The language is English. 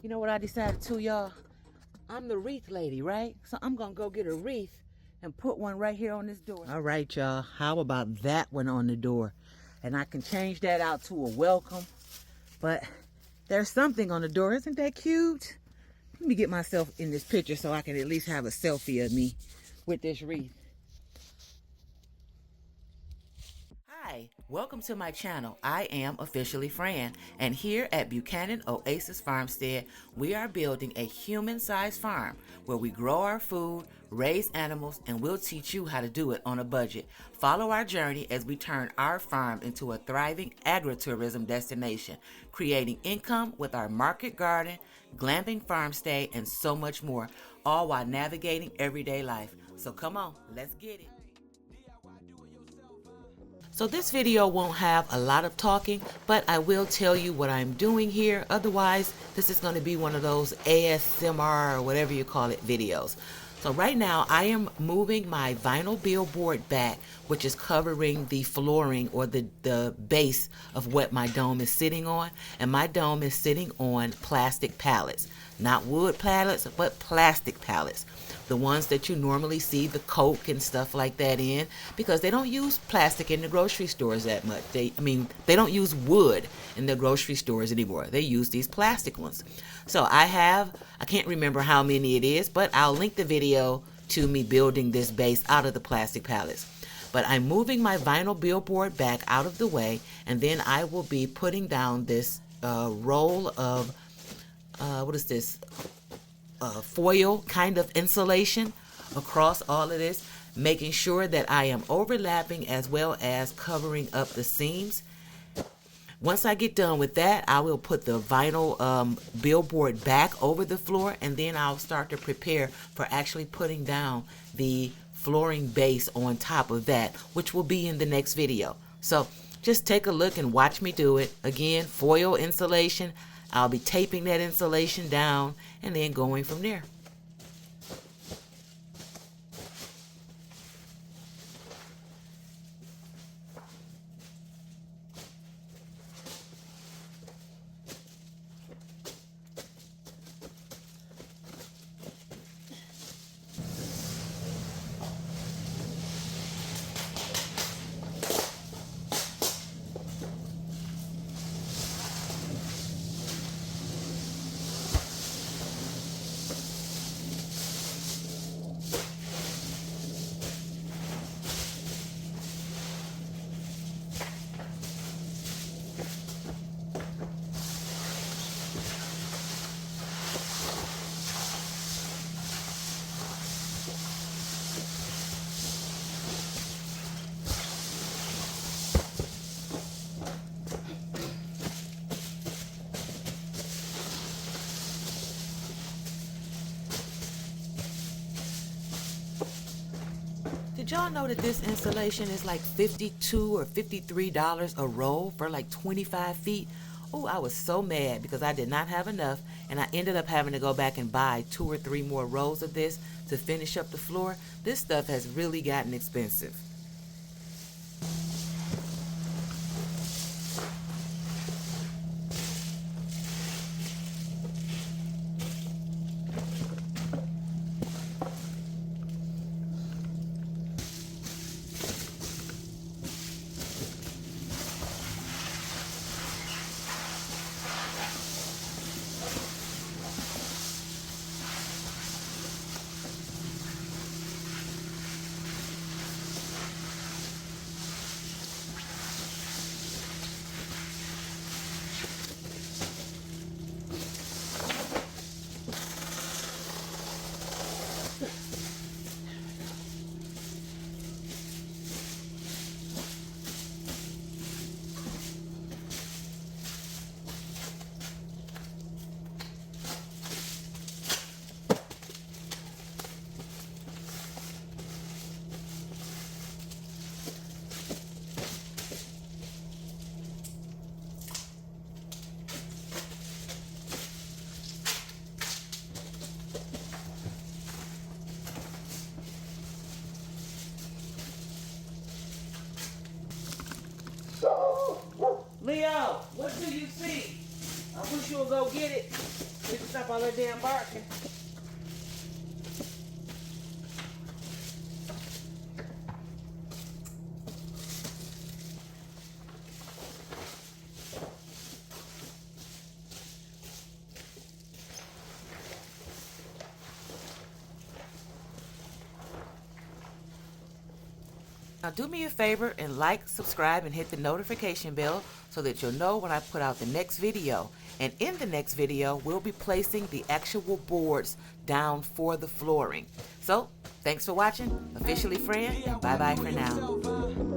You know what I decided to, y'all? I'm the wreath lady, right? So I'm gonna go get a wreath and put one right here on this door. All right, y'all. How about that one on the door? And I can change that out to a welcome. But there's something on the door. Isn't that cute? Let me get myself in this picture so I can at least have a selfie of me with this wreath. Hi, welcome to my channel. I am officially Fran, and here at Buchanan Oasis Farmstead, we are building a human-sized farm where we grow our food, raise animals, and we'll teach you how to do it on a budget. Follow our journey as we turn our farm into a thriving agritourism destination, creating income with our market garden, glamping farmstead, and so much more, all while navigating everyday life. So come on, let's get it. So this video won't have a lot of talking, but I will tell you what I'm doing here. Otherwise, this is going to be one of those ASMR or whatever you call it videos. So right now I am moving my vinyl billboard back, which is covering the flooring or the base of what my dome is sitting on. And my dome is sitting on plastic pallets, not wood pallets, but plastic pallets. The ones that you normally see the Coke and stuff like that in, because they don't use plastic in the grocery stores that much. They don't use wood in the grocery stores anymore. They use these plastic ones. So I can't remember how many it is, but I'll link the video to me building this base out of the plastic pallets. But I'm moving my vinyl billboard back out of the way, and then I will be putting down this roll of, what is this? Foil kind of insulation across all of this, making sure that I am overlapping as well as covering up the seams. Once I get done with that, I will put the vinyl billboard back over the floor, and then I'll start to prepare for actually putting down the flooring base on top of that, which will be in the next video. So just take a look and watch me do it. Again, foil insulation. I'll be taping that insulation down and then going from there. Did y'all know that this insulation is like $52 or $53 a roll for like 25 feet? Oh, I was so mad because I did not have enough, and I ended up having to go back and buy 2 or 3 more rolls of this to finish up the floor. This stuff has really gotten expensive. Leo, what do you see? I wish you would go get it. It's stop all that damn barking. Now do me a favor and like, subscribe, and hit the notification bell so that you'll know when I put out the next video. And in the next video, we'll be placing the actual boards down for the flooring. So, thanks for watching. Officially Fran, and bye-bye for now.